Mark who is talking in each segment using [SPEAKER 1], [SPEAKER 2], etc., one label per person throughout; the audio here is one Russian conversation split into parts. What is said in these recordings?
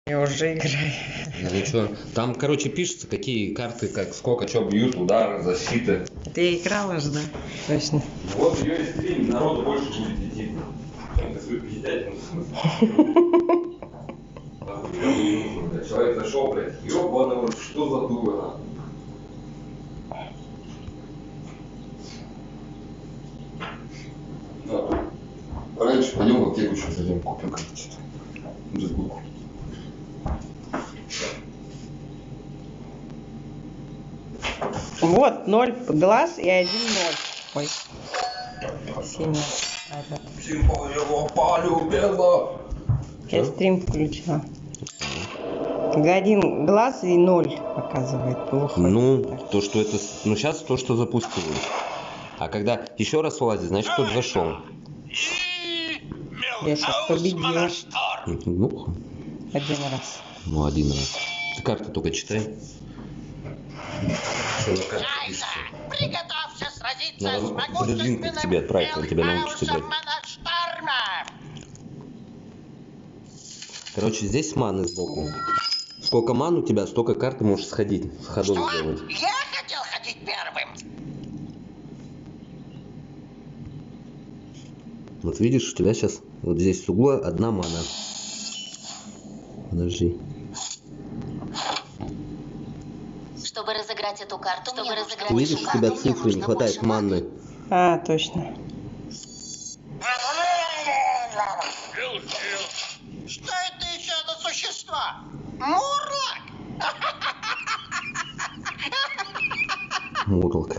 [SPEAKER 1] Я уже играю.
[SPEAKER 2] Ничего. Там, короче, пишется, какие карты, как сколько, что бьют, удары, защиты.
[SPEAKER 1] Ты играла же, да? Точно.
[SPEAKER 2] Вот ее и стрим, народу больше будет идти. Человек зашел, блядь, ёбаный, что за дура? Раньше пойдем в аптеку что-то зайдем, купим как-то.
[SPEAKER 1] Вот, 0 глаз и 1 ноль. Ой. Сильно.
[SPEAKER 2] Симпа его полюбила.
[SPEAKER 1] Я стрим включила. 1 глаз и 0 показывает. Плохо.
[SPEAKER 2] Ну, то, что это... Ну, сейчас то, что запустилось. А когда еще раз вылазит, значит, кто-то зашел.
[SPEAKER 1] Я сейчас победила.
[SPEAKER 2] Ну,
[SPEAKER 1] 1 раз.
[SPEAKER 2] ну, 1 раз. Ты карты только читай. Что на карте пишется?
[SPEAKER 3] Приготовься сразиться
[SPEAKER 2] Надо
[SPEAKER 3] с могущественным
[SPEAKER 2] продвинка к тебе отправить, он тебя научится играть.
[SPEAKER 3] Моношторма.
[SPEAKER 2] Короче, здесь маны сбоку. Сколько ман у тебя, столько карт ты можешь сходить, с ходом
[SPEAKER 3] Что?
[SPEAKER 2] сделать.
[SPEAKER 3] Я хотел ходить первым.
[SPEAKER 2] Вот видишь, у тебя сейчас вот здесь с угла 1 мана. Подожди.
[SPEAKER 4] Чтобы разыграть эту карту,
[SPEAKER 2] Ты видишь, у тебя цифры не хватает маны.
[SPEAKER 1] А, точно.
[SPEAKER 3] Что это еще за существо? Мурлок?
[SPEAKER 2] Мурлок.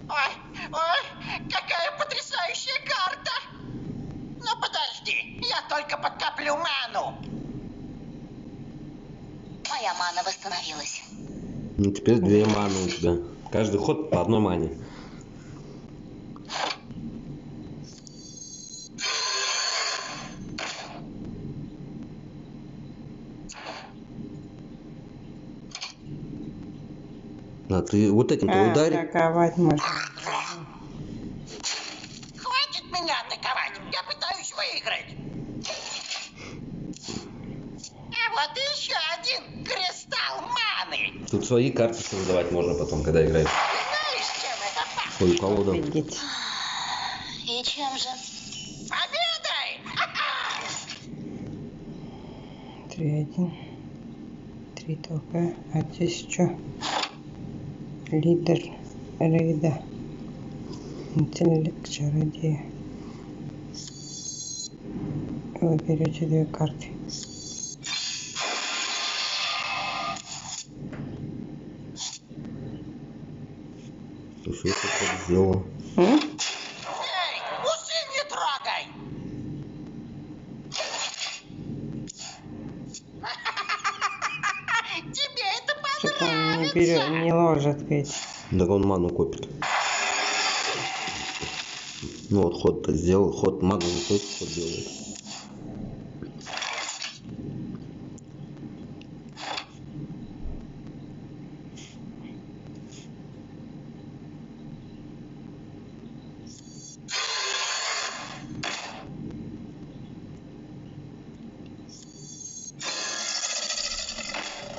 [SPEAKER 3] Ой, какая потрясающая карта! Ну подожди, я только подкоплю ману.
[SPEAKER 4] Моя мана восстановилась.
[SPEAKER 2] Ну теперь 2 маны у тебя. Каждый ход по 1 мане. А ты вот этим-то ударь.
[SPEAKER 1] Атаковать можно.
[SPEAKER 3] Хватит меня атаковать, я пытаюсь выиграть. А вот еще один кристалл маны.
[SPEAKER 2] Тут свои карты создавать можно потом, когда играешь.
[SPEAKER 3] Знаешь, чем это пахнет?
[SPEAKER 2] Ой, у кого там?
[SPEAKER 1] Офигеть.
[SPEAKER 4] И чем же?
[SPEAKER 3] Победой!
[SPEAKER 1] 3-1. 3 только. А здесь что? Лидер рейда. Интеллект чародея. Вы берете 2 карты.
[SPEAKER 2] Ты что это так сделал?
[SPEAKER 3] Эй, усы не трогай! Тебе это
[SPEAKER 1] Что-то он не,
[SPEAKER 3] понравится!
[SPEAKER 1] не ложит ведь.
[SPEAKER 2] Так он ману копит. Ну вот ход-то сделал, ход ману не тот ход делает.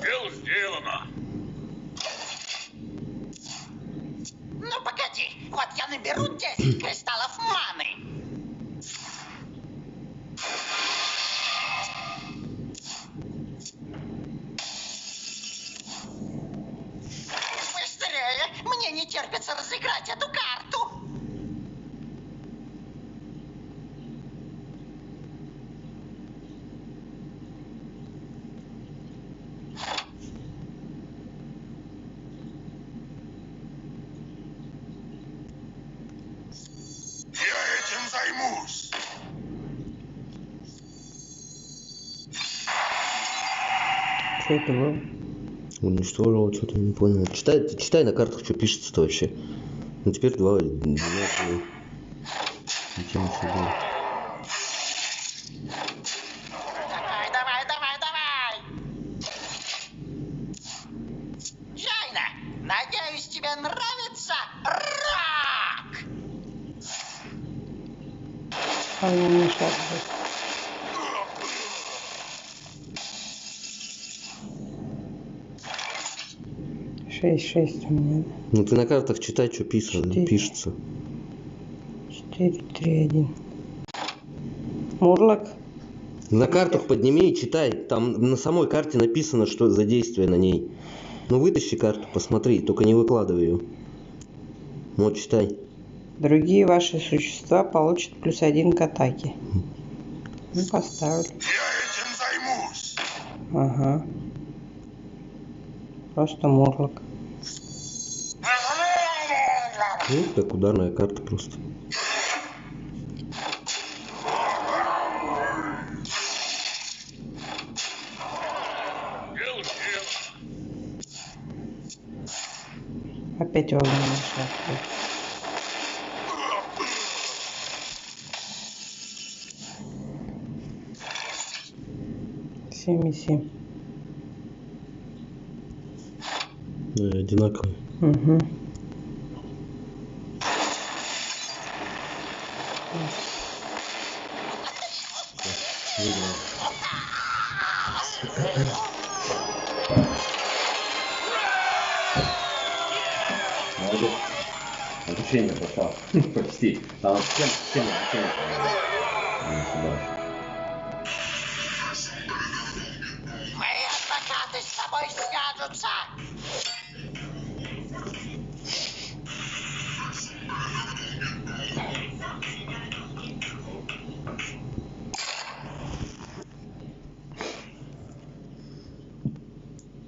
[SPEAKER 5] Дело сделано.
[SPEAKER 3] Ну погоди, вот я наберу 10 кристаллов маны. Быстрее, мне не терпится разыграть эту карту.
[SPEAKER 5] Я этим займусь.
[SPEAKER 1] Что это было?
[SPEAKER 2] Уничтожил, что-то не понял. Читай на картах, что пишется-то вообще. Ну теперь 2. Ничего себе.
[SPEAKER 3] Давай, давай, давай, давай! Джайна, надеюсь, тебе нравится рок!
[SPEAKER 1] Он не мешает. 6 у меня.
[SPEAKER 2] Ну ты на картах читай, что
[SPEAKER 1] Четыре.
[SPEAKER 2] пишется.
[SPEAKER 1] 4, 3, 1. Мурлок.
[SPEAKER 2] На картах подними и читай. Там на самой карте написано, что за действие на ней. Ну вытащи карту, посмотри, только не выкладывай ее. Вот читай.
[SPEAKER 1] Другие ваши существа получат +1 к атаке. Ну, поставлю.
[SPEAKER 5] Я этим займусь.
[SPEAKER 1] Ага. Просто мурлок.
[SPEAKER 2] Ну, так ударная карта просто.
[SPEAKER 5] Дело сделано.
[SPEAKER 1] Опять огненный шар. 7,7.
[SPEAKER 2] Одинаковые.
[SPEAKER 1] Угу.
[SPEAKER 2] Молодец. Обучение пошла. Почти. Там всем обучение.
[SPEAKER 3] Мои адвокаты с тобой свяжутся.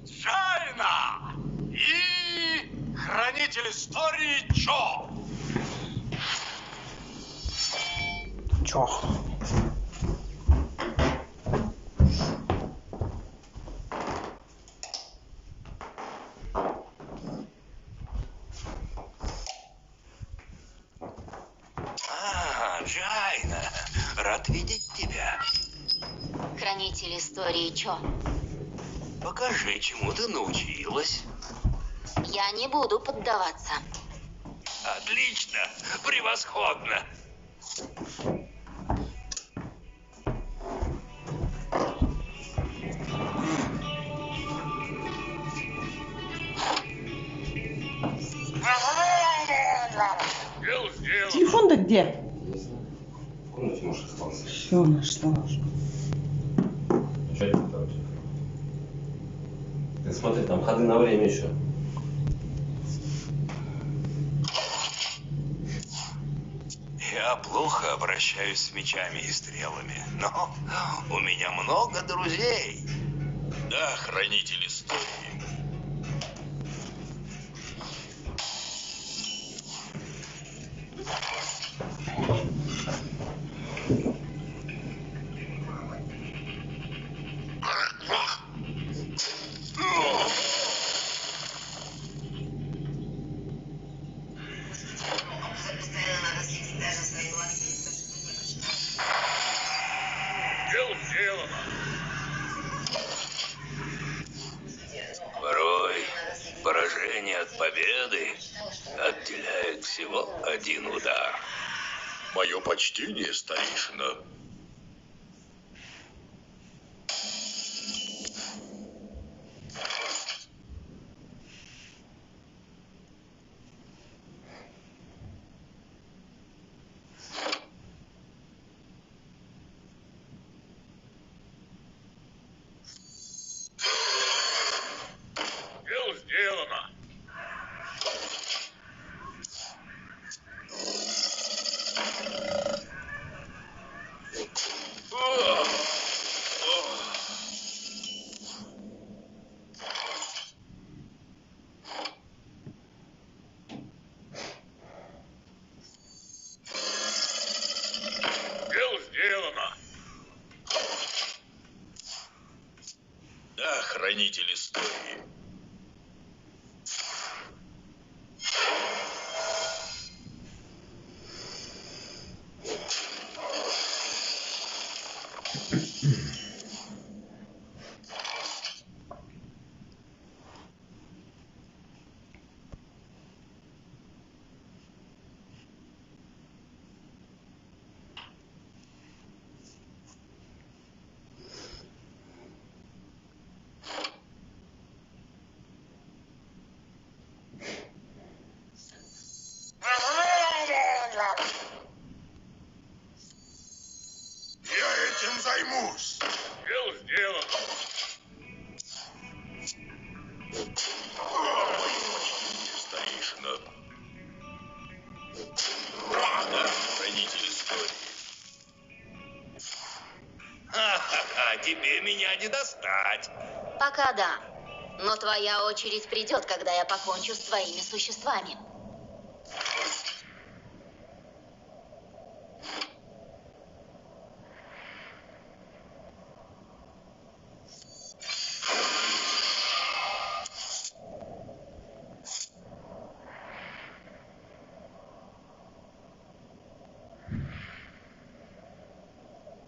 [SPEAKER 5] Чайна и хранитель истории Чо.
[SPEAKER 1] Чё?
[SPEAKER 5] Чайна, рад видеть тебя.
[SPEAKER 4] Хранитель истории Чо.
[SPEAKER 5] Покажи, чему ты научилась.
[SPEAKER 4] Я не буду поддаваться.
[SPEAKER 5] Отлично, превосходно. Дело сделано.
[SPEAKER 1] Телефон-то где?
[SPEAKER 2] В комнате, может, остался.
[SPEAKER 1] Все, нашла уже.
[SPEAKER 2] Что это там? Ты смотри, там ходы на время еще.
[SPEAKER 5] Я плохо обращаюсь с мечами и стрелами, но у меня много друзей. Да, хранитель истории. Дело сделано. Порой поражение от победы отделяет всего один удар. Мое почтение, старейшина. Дело сделано. Дело сделано. Да, хранитель истории. займусь. Дело сделано. Старейшина. Да, хранитель истории. Ха-ха-ха, тебе меня не достать.
[SPEAKER 4] Пока да. Но твоя очередь придет, когда я покончу с твоими существами.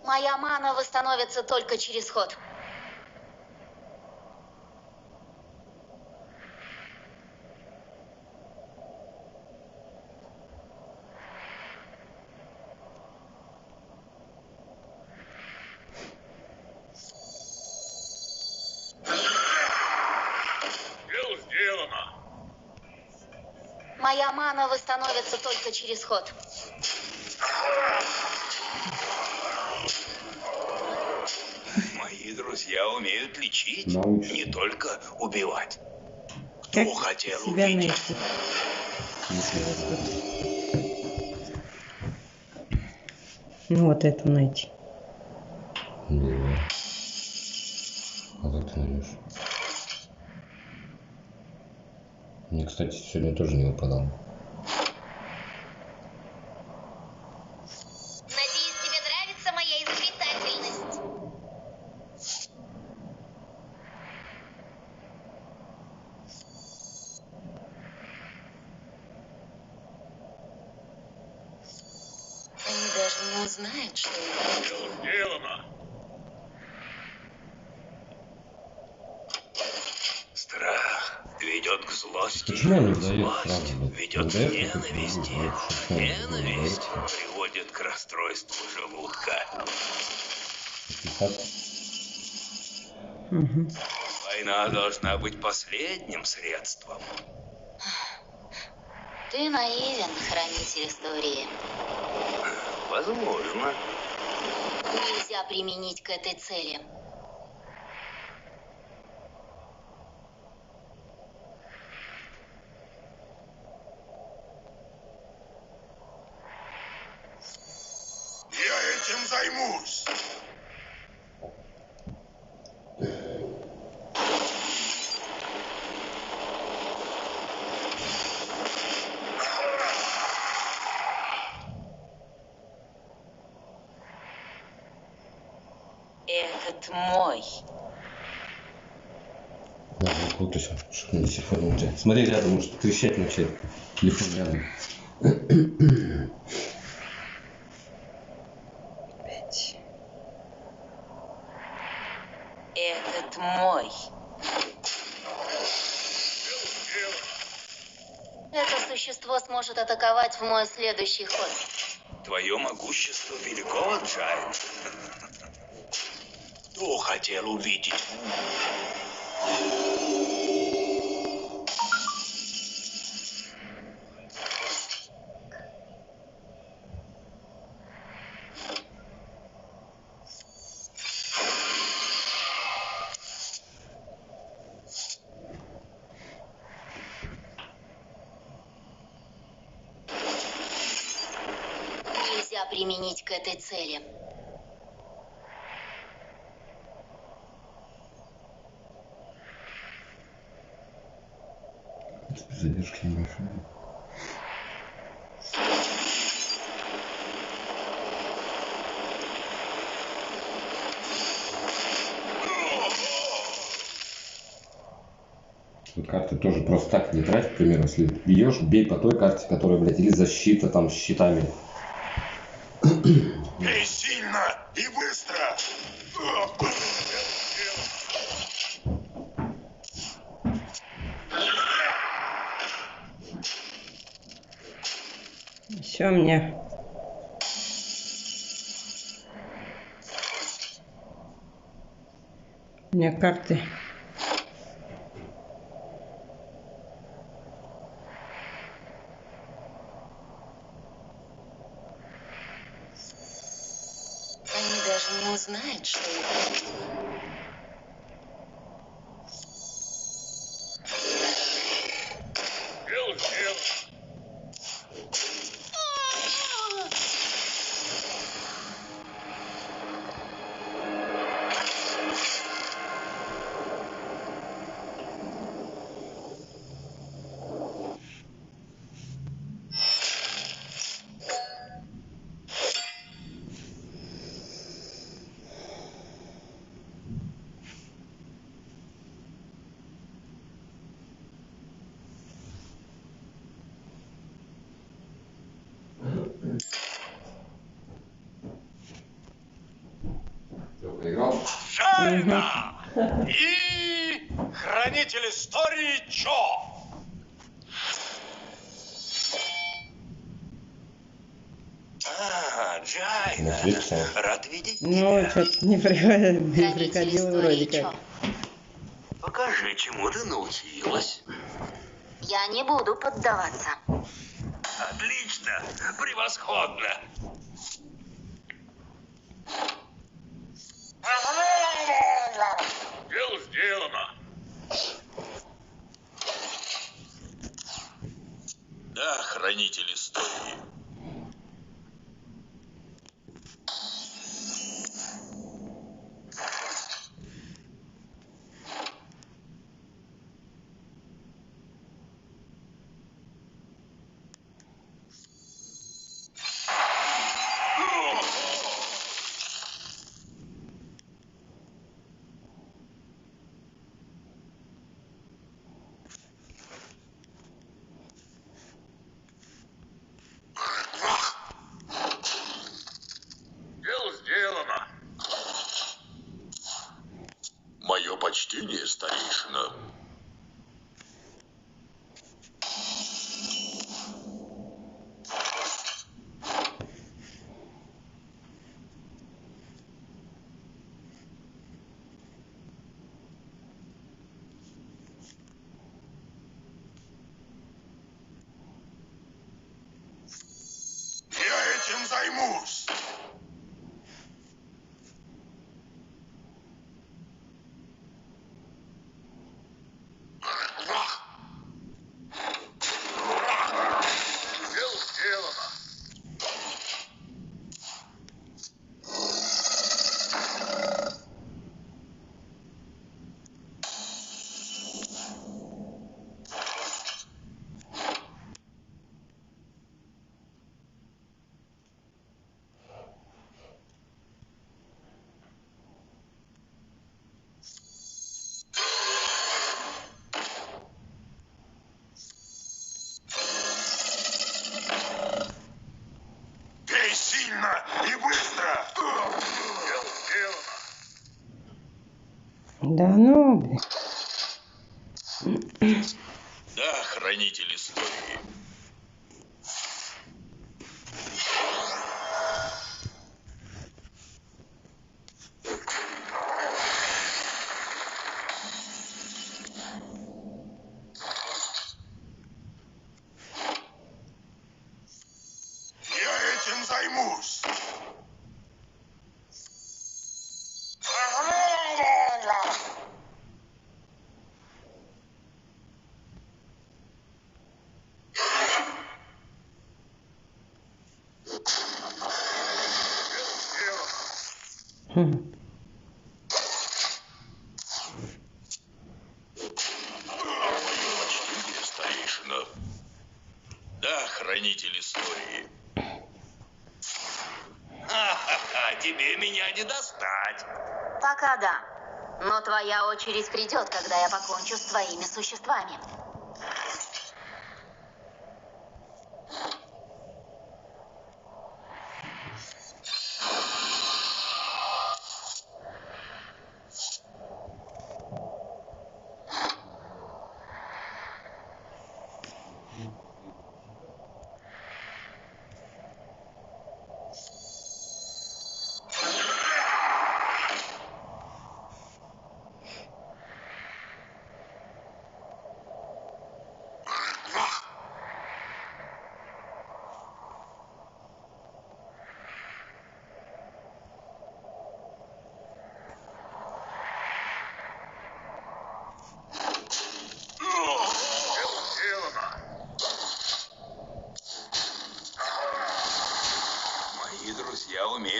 [SPEAKER 4] Моя мана восстановится только через ход.
[SPEAKER 5] Дело сделано.
[SPEAKER 4] Моя мана восстановится только через ход.
[SPEAKER 5] Мои друзья умеют лечить,
[SPEAKER 2] Научись.
[SPEAKER 5] не только убивать.
[SPEAKER 1] Как
[SPEAKER 5] Кто хотел
[SPEAKER 1] себя
[SPEAKER 5] увидеть?
[SPEAKER 1] найти? Ну, вот это найти.
[SPEAKER 2] Да. А как ты найдешь? Мне, кстати, сегодня тоже не выпадал.
[SPEAKER 4] Надеюсь, тебе нравится моя изобретательность. Они даже не узнают, что я...
[SPEAKER 5] Дело сделано. Страх ведет к злости.
[SPEAKER 2] Почему он не дает
[SPEAKER 5] Злость
[SPEAKER 2] сразу?
[SPEAKER 5] ведет
[SPEAKER 2] Не
[SPEAKER 5] к
[SPEAKER 2] дает
[SPEAKER 5] ненависти.
[SPEAKER 2] какой-то
[SPEAKER 5] Ненависть
[SPEAKER 2] дает?
[SPEAKER 5] приводит к расстройству желудка.
[SPEAKER 1] Угу.
[SPEAKER 5] Война должна быть последним средством.
[SPEAKER 4] Ты наивен, хранитель истории.
[SPEAKER 5] Возможно.
[SPEAKER 4] Нельзя применить к этой цели.
[SPEAKER 5] Я этим займусь.
[SPEAKER 4] Этот мой.
[SPEAKER 2] Да, круто все, чтобы на телефоне улетает. Смотри, рядом может трещать начать. Телефон рядом.
[SPEAKER 1] Опять.
[SPEAKER 4] Этот мой. Это существо сможет атаковать в мой следующий ход.
[SPEAKER 5] Твое могущество велико, Джайн. Кто хотел увидеть?
[SPEAKER 4] Нельзя применить к этой цели.
[SPEAKER 2] Задержки небольшие. Карты тоже просто так не трать, к примеру, если бьешь, бей по той карте, которая, блядь, или защита там с щитами.
[SPEAKER 5] Бей сильно и быстро!
[SPEAKER 1] Все мне. У меня карты.
[SPEAKER 4] Они даже не узнают, что
[SPEAKER 5] Дело сделано. Шайна! И хранитель истории Чо. Джайна, рад видеть
[SPEAKER 1] Ну,
[SPEAKER 5] тебя.
[SPEAKER 1] что-то не приходило
[SPEAKER 4] Хранитель
[SPEAKER 1] вроде
[SPEAKER 4] истории
[SPEAKER 1] как.
[SPEAKER 4] Чо.
[SPEAKER 5] Покажи, чему ты научилась.
[SPEAKER 4] Я не буду поддаваться.
[SPEAKER 5] Отлично, превосходно. Дело сделано. Да, хранитель истории. Дело сделано. Мое почтение, старейшина. Я этим займусь. Дело сделано. Бей сильно и быстро. Дело сделано.
[SPEAKER 1] Да ну, блин.
[SPEAKER 5] Да, хранитель истории. Я этим займусь.
[SPEAKER 1] Хм.
[SPEAKER 5] Почтение, старейшина. Да, хранитель истории. Ха-ха-ха, тебе меня не достать.
[SPEAKER 4] Пока да. Но твоя очередь придет, когда я покончу с твоими существами.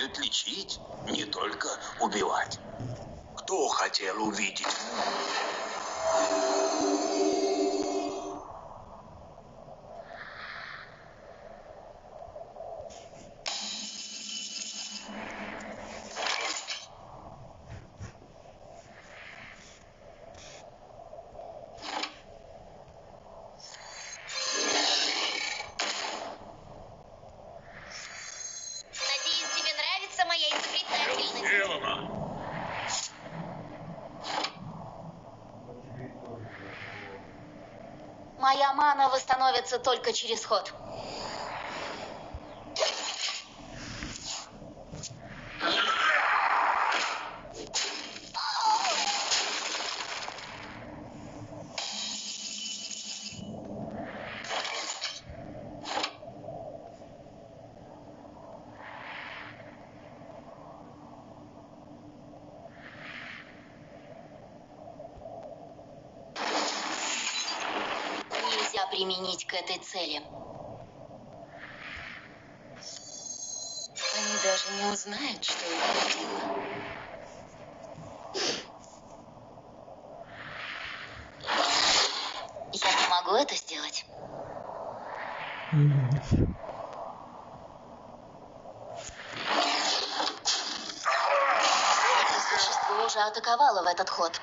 [SPEAKER 5] умеют лечить, не только убивать. Кто хотел увидеть?
[SPEAKER 4] Надеюсь, тебе нравится моя изобретательность.
[SPEAKER 5] Сделано.
[SPEAKER 4] Моя мана восстановится только через ход. Нельзя применить к этой цели. Они даже не узнают, что это дело. Я не могу это сделать. Это существо уже атаковало в этот ход.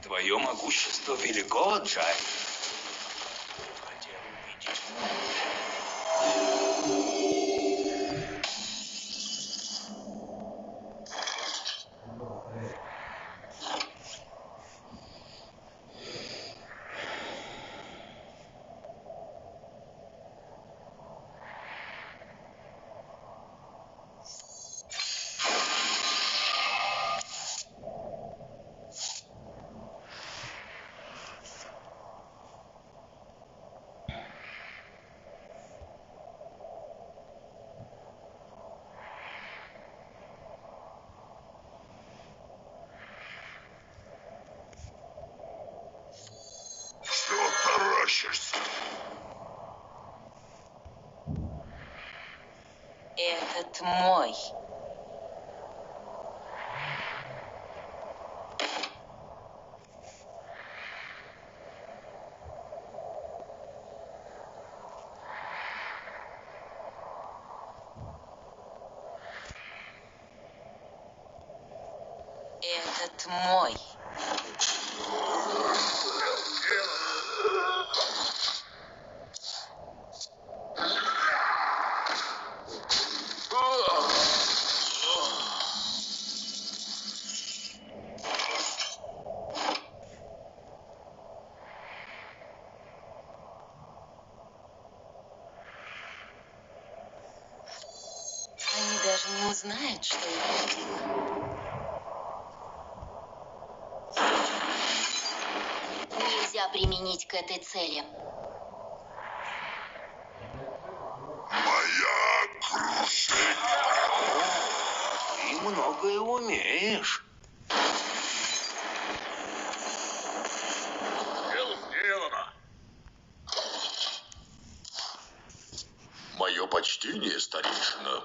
[SPEAKER 5] Твое могущество велико, Джай. Хотел увидеть. Что таращишься?
[SPEAKER 4] Этот мой. Этот мой. Они даже не узнают, что это дело. Нельзя применить к этой цели.
[SPEAKER 5] Моя крушение. Ты многое умеешь. Дело сделано. Мое почтение, старейшина.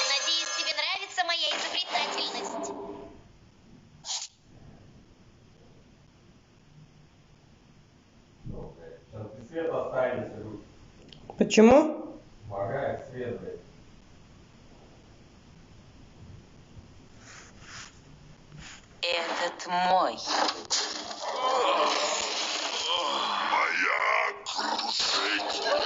[SPEAKER 4] Надеюсь, тебе нравится моя изобретательность.
[SPEAKER 6] Сейчас без света останется, Люк.
[SPEAKER 1] Почему?
[SPEAKER 6] Помогает свет, блядь.
[SPEAKER 4] Этот мой.
[SPEAKER 5] Моя крушение.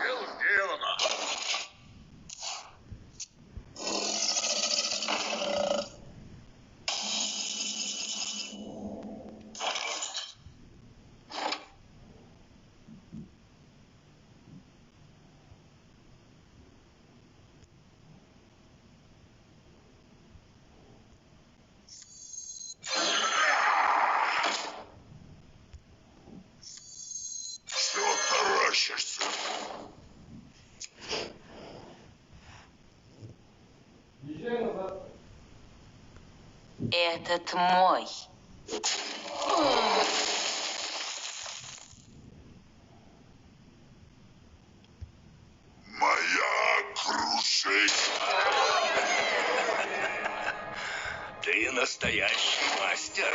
[SPEAKER 5] Дело сделано.
[SPEAKER 4] Этот мой.
[SPEAKER 5] Моя крушить. Ты настоящий мастер.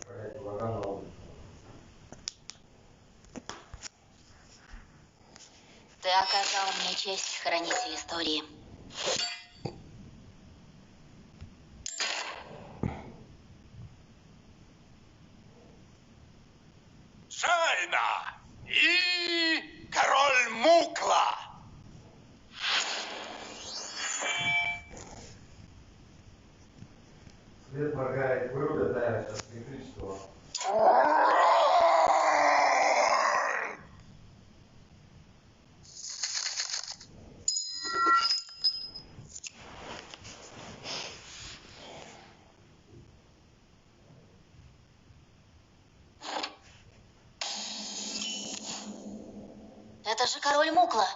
[SPEAKER 6] Блядь, глаза на улице.
[SPEAKER 4] Ты оказал мне честь, хранитель истории.
[SPEAKER 5] Шайна и король Мукла.
[SPEAKER 6] Свет моргает, вырубят, наверное, сейчас электричество.
[SPEAKER 4] Это же король Мукла.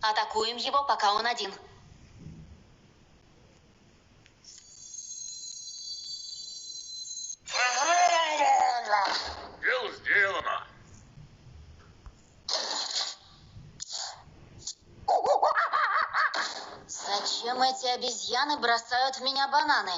[SPEAKER 4] Атакуем его, пока он один.
[SPEAKER 5] Дело сделано.
[SPEAKER 4] Зачем эти обезьяны бросают в меня бананы?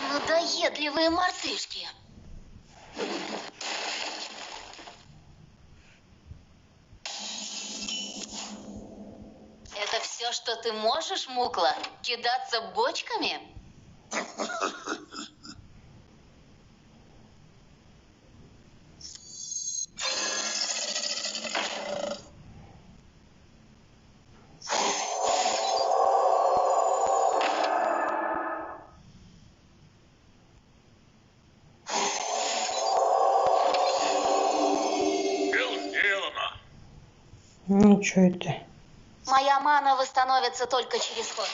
[SPEAKER 4] Надоедливые мартышки. Это все, что ты можешь, Мукла? Кидаться бочками?
[SPEAKER 5] Дело сделано.
[SPEAKER 1] Ну, что это?
[SPEAKER 4] Моя мана восстановится только через ход.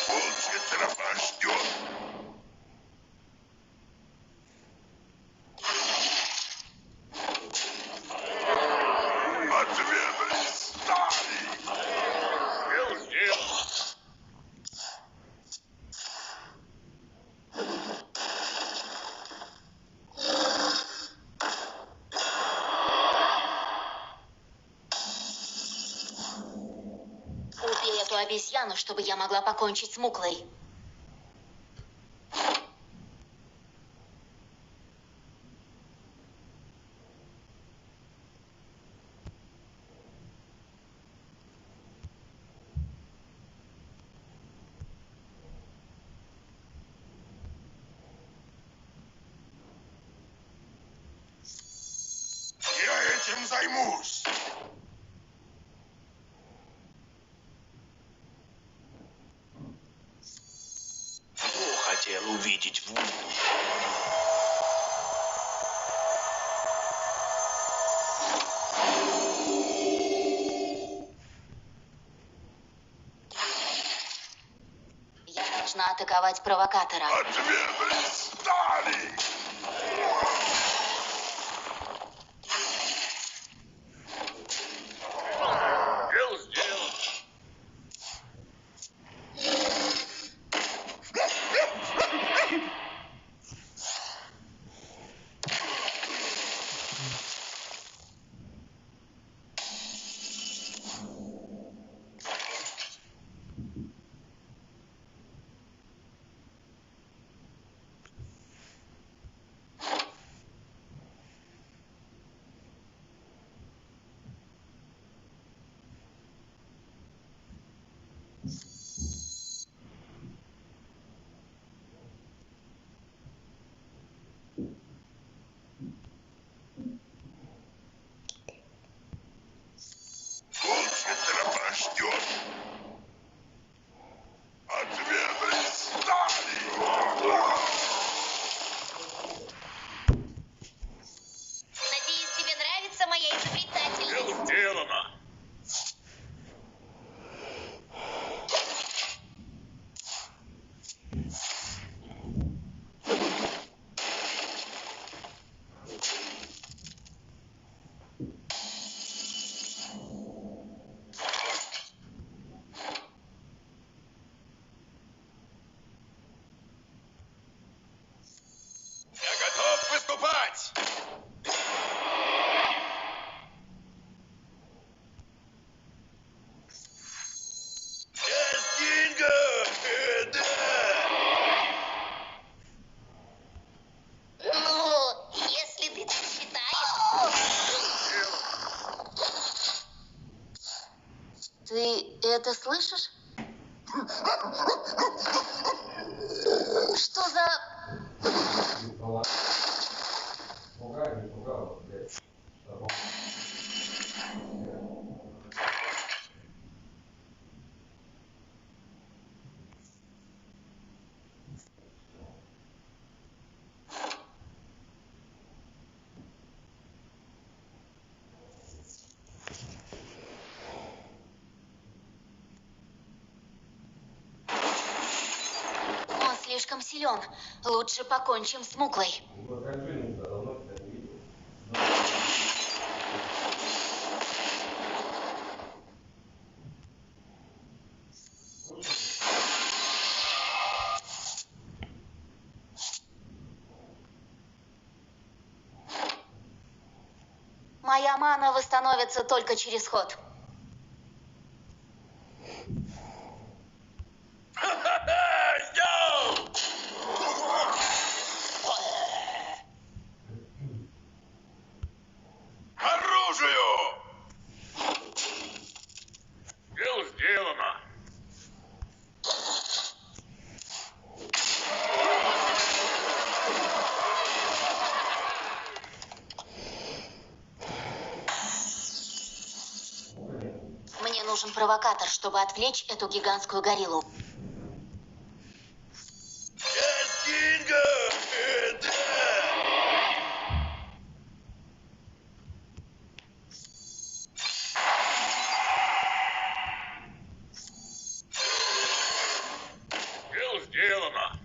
[SPEAKER 5] Волчья тропа ждет. Отведали стали. Дело сделано.
[SPEAKER 4] Убей эту обезьяну, чтобы я могла покончить с Муклой.
[SPEAKER 5] Я этим займусь. увидеть Вуду.
[SPEAKER 4] Я должна атаковать провокатора.
[SPEAKER 5] Отвергнись стали! Дело сделано. Тропа ждет. Отвергнись стали!
[SPEAKER 4] Надеюсь, тебе нравится моя изобретательность.
[SPEAKER 5] Дело сделано. Я готов выступать! Есть деньги! Да!
[SPEAKER 4] Ну, если ты так считаешь. Ты это слышишь? Что за...
[SPEAKER 6] Пугай, не пугал, блядь. Чтобы
[SPEAKER 4] Он слишком силен. Лучше покончим с Муклой.
[SPEAKER 6] не подскажи никуда, давно тебя не видел.
[SPEAKER 4] Моя мана восстановится только через ход.
[SPEAKER 5] Йоу! К оружию! Дело сделано.
[SPEAKER 4] Мне нужен провокатор, чтобы отвлечь эту гигантскую гориллу.
[SPEAKER 5] Есть деньги! Да! Дело сделано.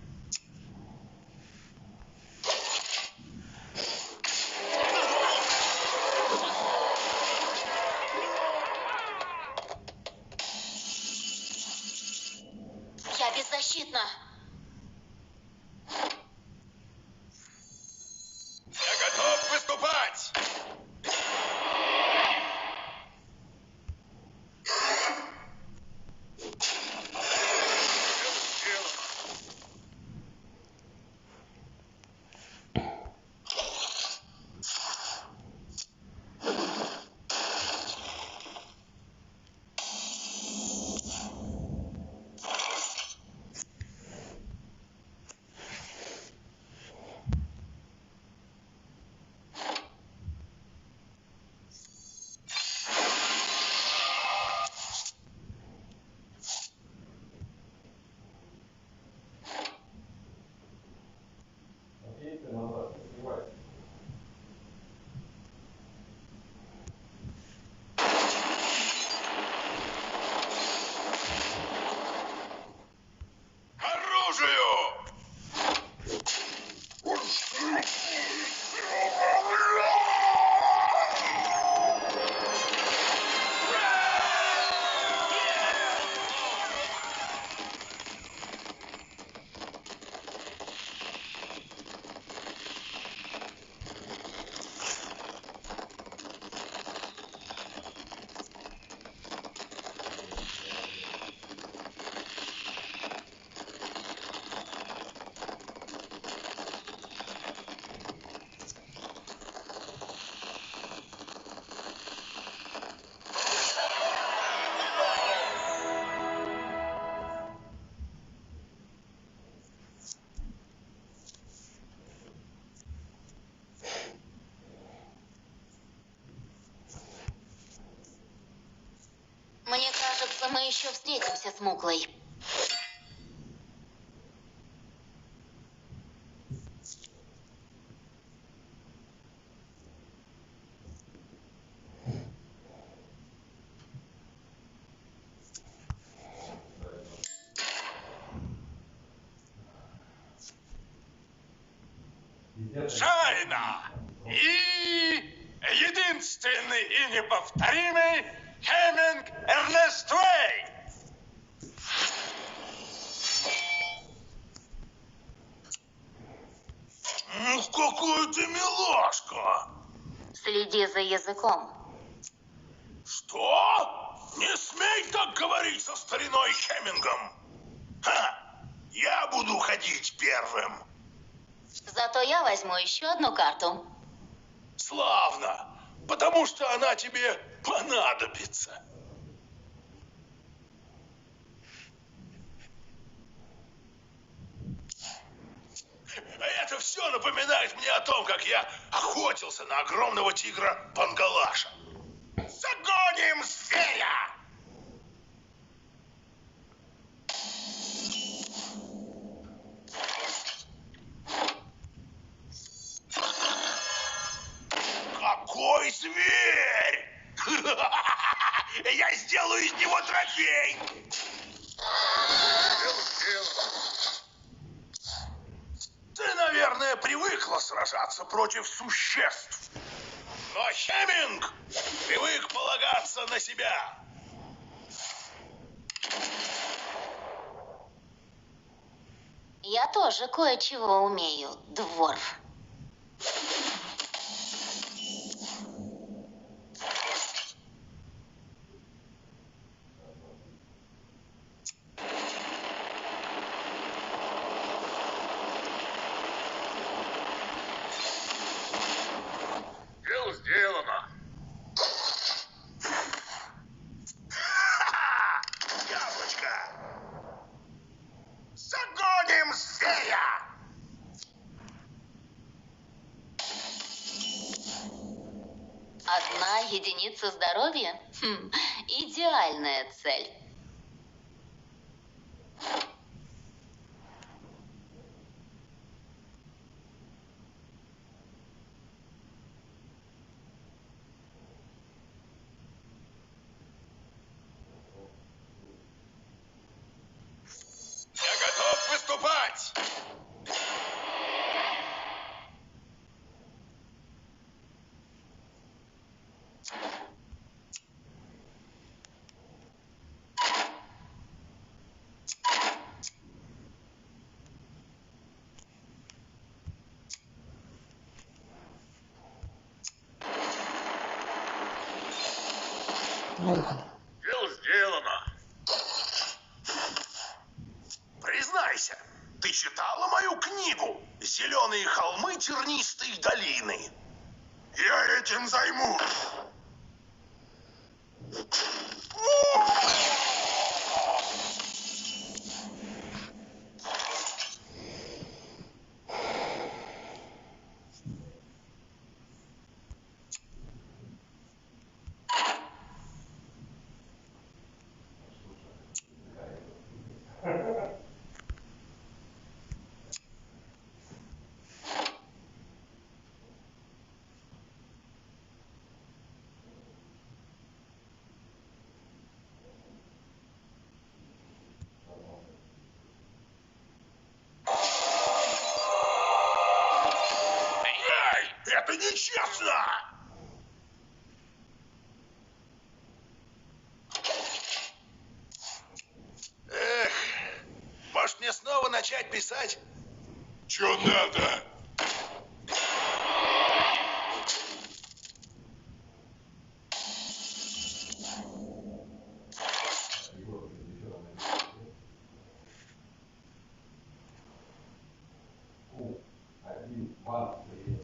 [SPEAKER 4] Кажется, мы еще встретимся с Муклой.
[SPEAKER 5] Шайна! И единственный и неповторимый Хеминг Эрнест Уэйн! Ну, какой ты милашка!
[SPEAKER 4] Следи за языком.
[SPEAKER 5] Что? Не смей так говорить со стариной Хемингом! Ха! Я буду ходить первым!
[SPEAKER 4] Зато я возьму еще одну карту.
[SPEAKER 5] Славно! Потому что она тебе понадобится. Это все напоминает мне о том, как я охотился на огромного тигра Пангалаша. Загоним зверя! Какой зверь! Я сделаю из него трофей! Ты, наверное, привыкла сражаться против существ. Но Хеминг привык полагаться на себя.
[SPEAKER 4] Я тоже кое-чего умею, дворф.
[SPEAKER 5] Дело сделано. Яблочко. Загоним зверя!
[SPEAKER 4] Одна единица здоровья? Идеальная цель.
[SPEAKER 5] Я готов выступать! Дело сделано. Признайся, ты читала мою книгу «Зеленые холмы тернистые долины»? Я этим займусь. Эй, это нечестно! Эх, может мне снова начать писать? Чё надо?
[SPEAKER 6] Один, два, три.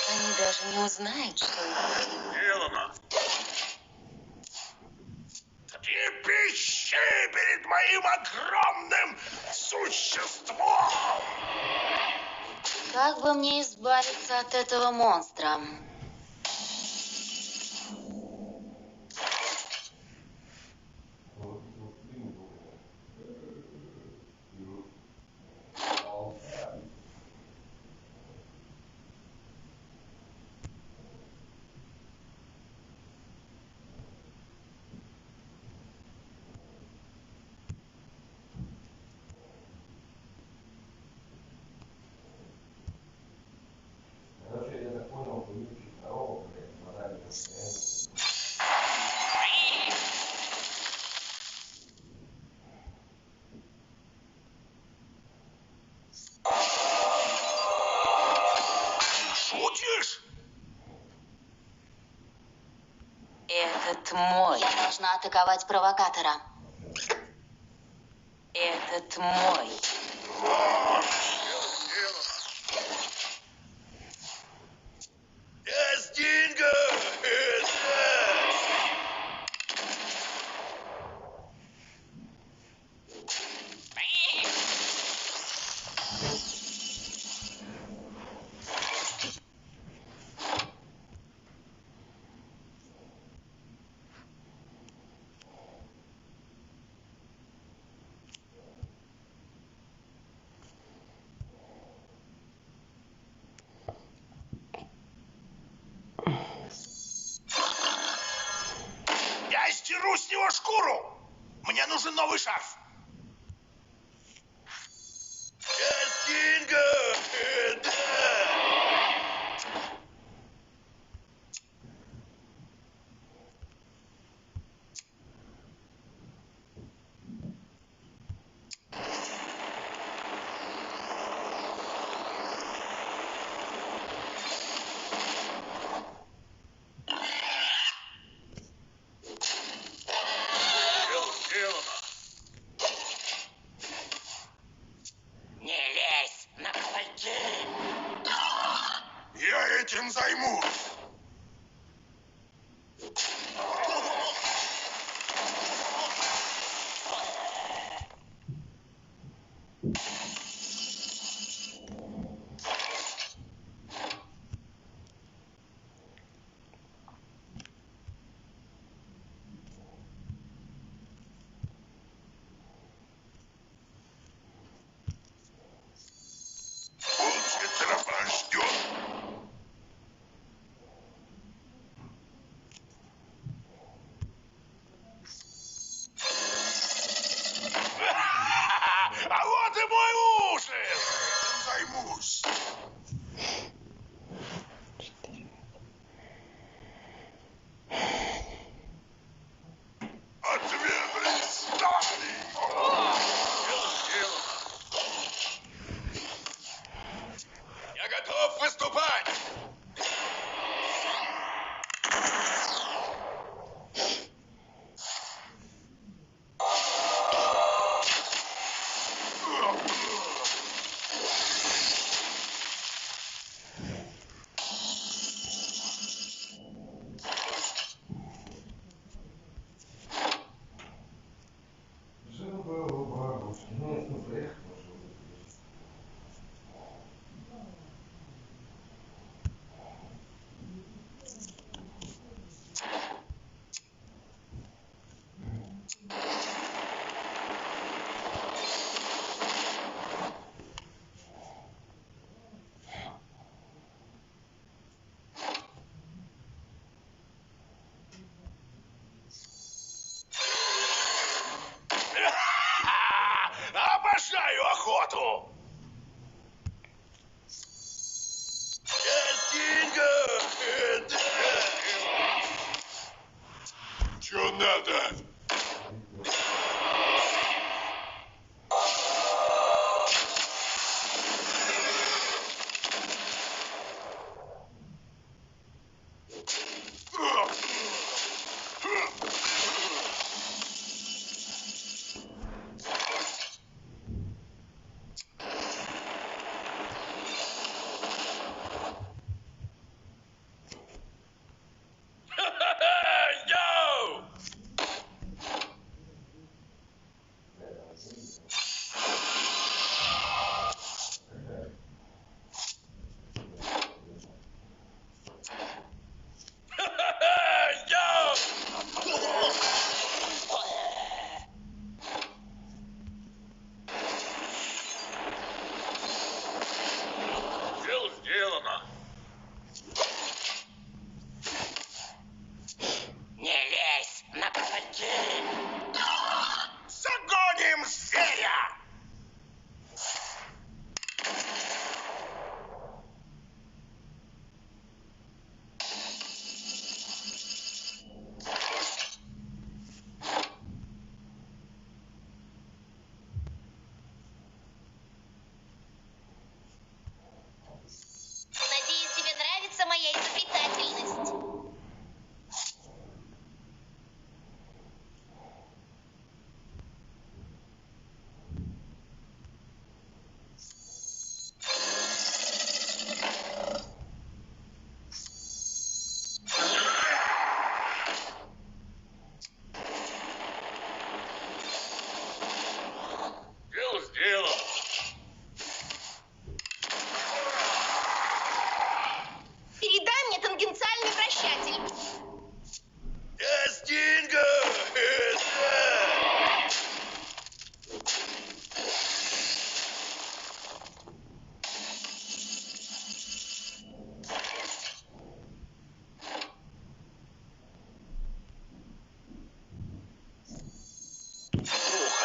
[SPEAKER 4] Они даже не узнают, что их
[SPEAKER 5] Сделано. Трепещи перед моим огромным существом!
[SPEAKER 4] Как бы мне избавиться от этого монстра?
[SPEAKER 6] Короче, я так понял, вы очень здорово, блядь, морально состояние.
[SPEAKER 5] Шутишь?
[SPEAKER 4] Этот мой. Я должна атаковать провокатора. Этот мой.
[SPEAKER 5] Эстинга! Я стиру с него шкуру! Мне нужен новый шарф! Эстинга!
[SPEAKER 3] Не лезь на кулаки.
[SPEAKER 5] Я этим займусь! Лучше тропа ждет. А вот и мой ужин! Этим займусь. Ответный стали! Я готов выступать!
[SPEAKER 6] Жил-был у бабушки. Ну, в смысле, эх, может быть.
[SPEAKER 5] Обожаю охоту! Эстинга! Чё надо?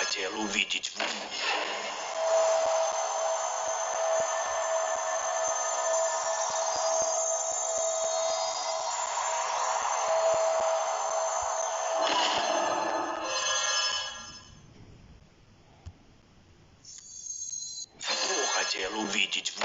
[SPEAKER 5] хотел увидеть в... Что хотел увидеть в...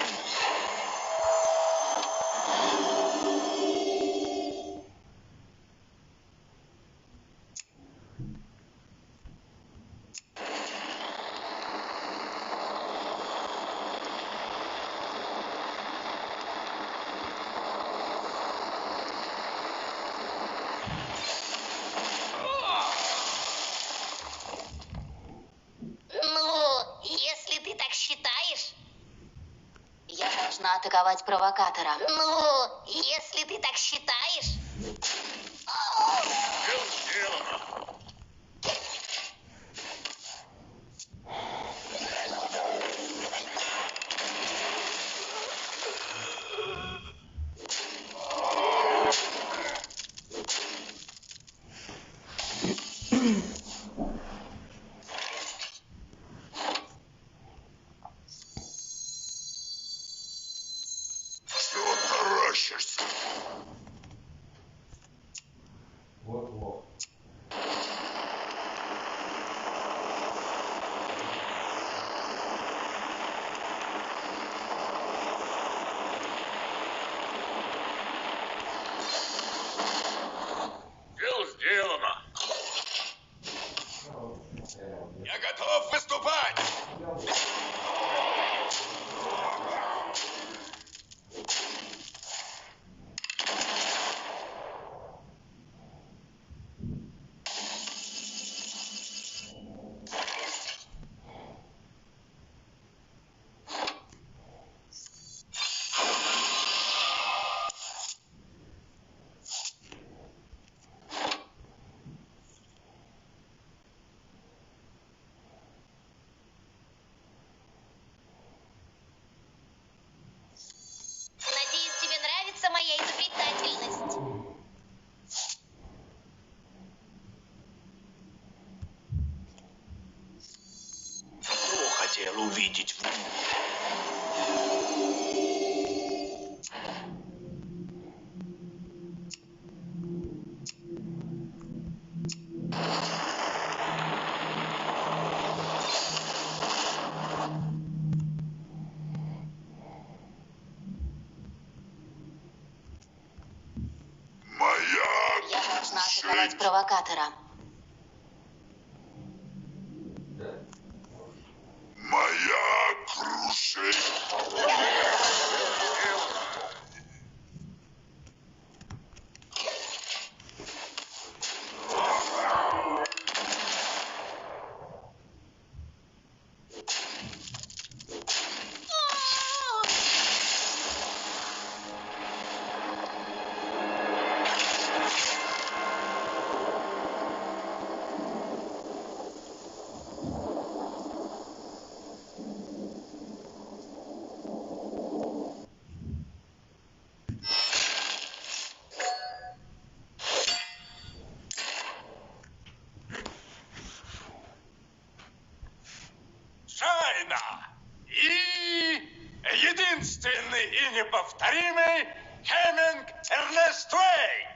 [SPEAKER 4] Ну, если ты так считаешь... Я должна атаковать провокатора. Ну, если ты так считаешь...
[SPEAKER 5] Что таращишься?
[SPEAKER 6] Вот-вот.
[SPEAKER 5] Дело сделано. Я готов выступать.
[SPEAKER 4] Надеюсь, тебе нравится моя изобретательность.
[SPEAKER 5] Что хотел увидеть в...
[SPEAKER 4] Я должна атаковать провокатора.
[SPEAKER 5] Моя крушить. Шайна и единственный и неповторимый Хеминг Эрнест Уэйн.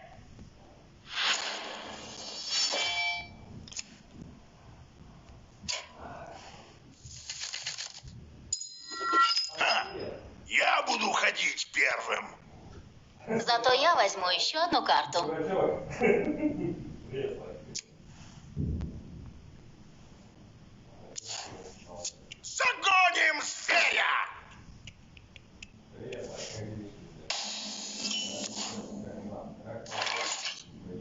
[SPEAKER 5] Я буду ходить первым.
[SPEAKER 4] Зато я возьму еще одну карту.
[SPEAKER 6] Дурачок. Кресло.
[SPEAKER 5] Загоним зверя!
[SPEAKER 6] Кресло, как видишь, как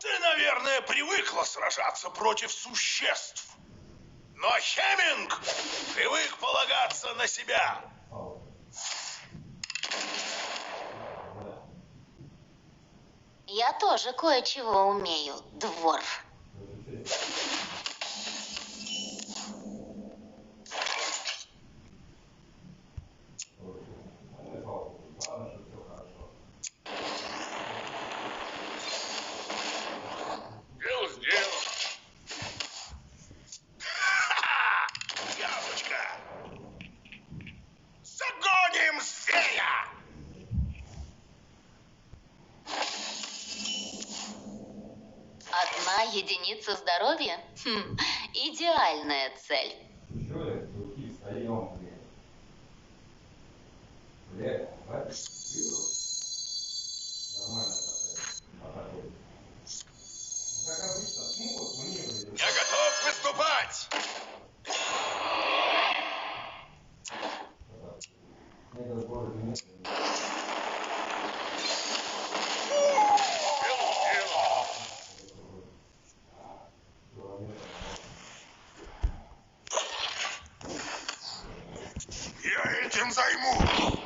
[SPEAKER 5] Ты, наверное, привыкла сражаться против существ. Но Хеминг привык полагаться на себя.
[SPEAKER 4] Я тоже кое-чего умею, дворф. Единица здоровья? Идеальная цель.
[SPEAKER 6] Чё, руки встаем, блин. Блядь, хватит. Нормально такая. Ну, как обычно, ну вот мне вроде.
[SPEAKER 5] Я готов выступать!
[SPEAKER 6] Снега в городе нет.
[SPEAKER 5] Я этим займусь!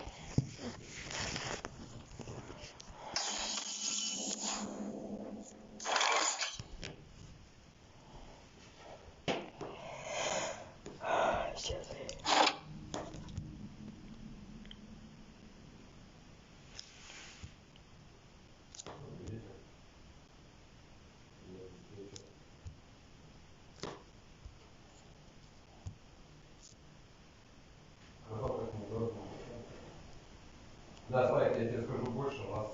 [SPEAKER 6] Да, Слайк, я тебе скажу больше, у нас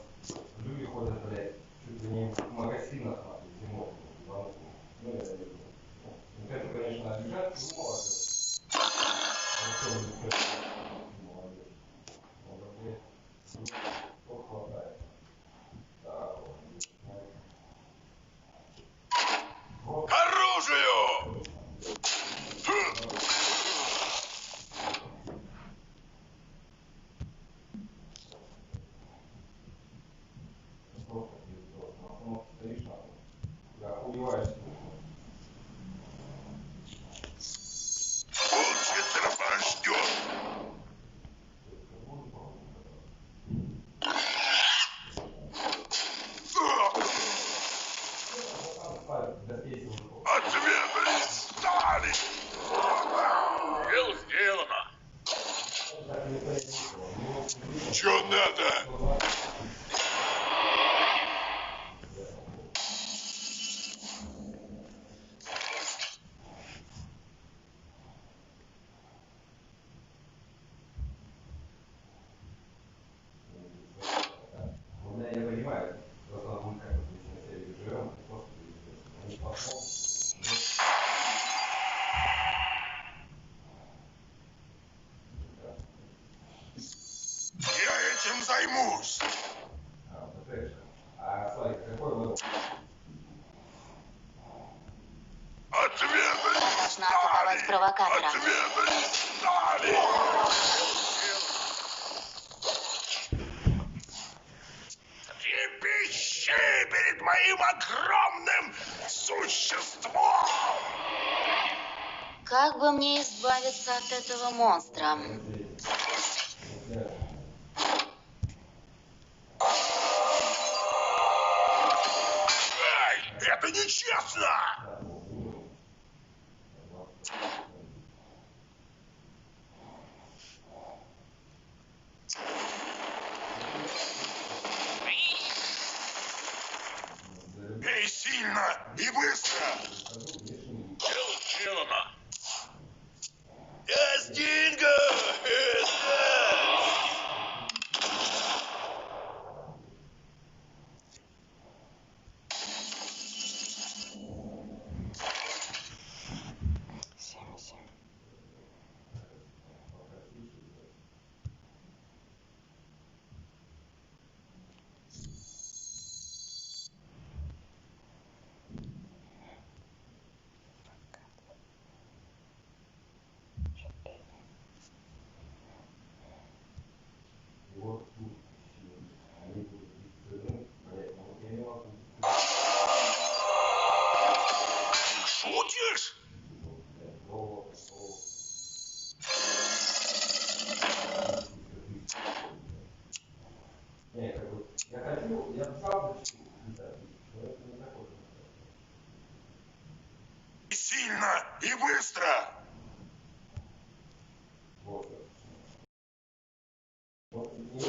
[SPEAKER 6] люди ходят, блядь, чуть ли не в магазинах, нахуй, зимой, в банку. Ну, я имею в виду. Ну, это, конечно, обижать, ну, молодежь. Молодежь. Молодежь. Сколько хватает. Да, вот.
[SPEAKER 5] К оружию!
[SPEAKER 6] Просто пиздос. На остановке стоишь, нахуй. Да, охуеваешь.
[SPEAKER 5] Лучше тропа ждет! Ответы стали! Дело сделано! Чё надо?
[SPEAKER 6] Ну, я понимаю, просто мы как бы на серии живем, просто они посмотрят.
[SPEAKER 5] Я этим займусь!
[SPEAKER 6] Слайк, какой был?
[SPEAKER 5] Ответы
[SPEAKER 4] Должна атаковать провокатора.
[SPEAKER 5] Ответы стали! Трепещи перед моим огромным существом!
[SPEAKER 4] Как бы мне избавиться от этого монстра?
[SPEAKER 5] Эй, это нечестно! Бей сильно и быстро! Дело сделано! Я Стинга!
[SPEAKER 6] Вот тут они будут бесценны, блядь, ну вот я не могу.
[SPEAKER 5] Шутишь?
[SPEAKER 6] Не, как бы, я хочу, я сам хочу, но это не такое.
[SPEAKER 5] Сильно и быстро!
[SPEAKER 6] Вот. Вот, не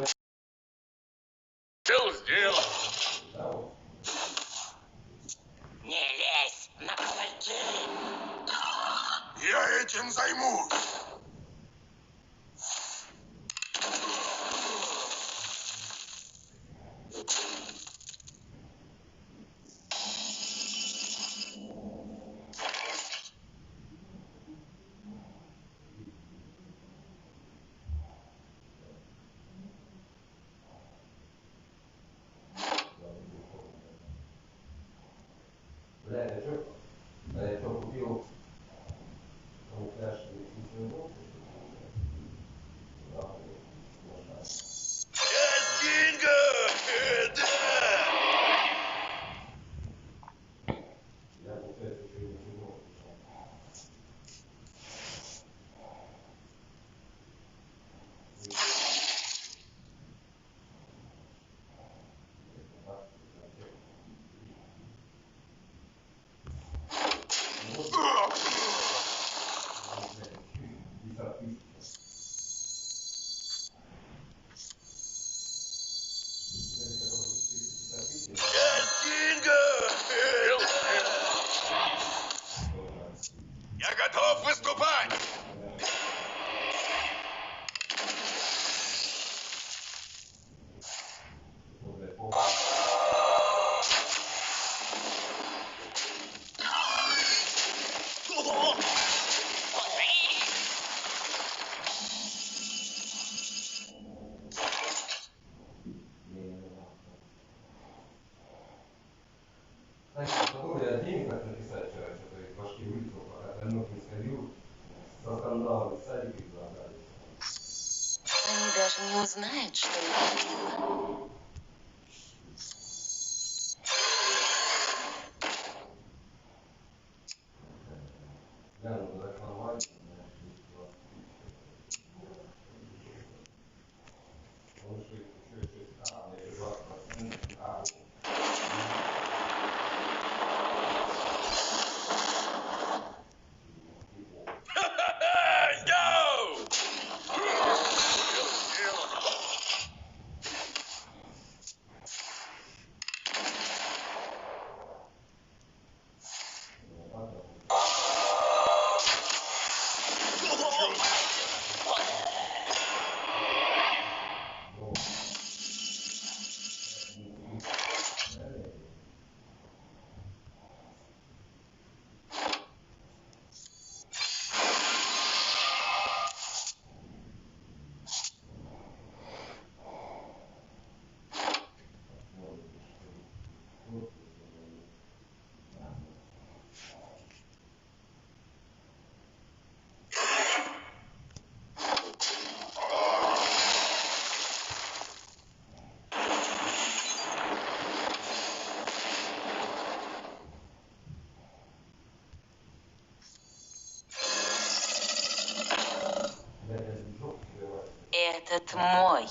[SPEAKER 5] Дело сделано!
[SPEAKER 6] да, вот.
[SPEAKER 3] Не лезь на кулаки.
[SPEAKER 5] Я этим займусь!
[SPEAKER 6] скандалы в садике зажались.
[SPEAKER 4] Они даже не узнают, что я делала.
[SPEAKER 6] Гляну, ну так нормально, знаешь, он же еще 6А, на эти 20%, а,
[SPEAKER 4] Этот мой.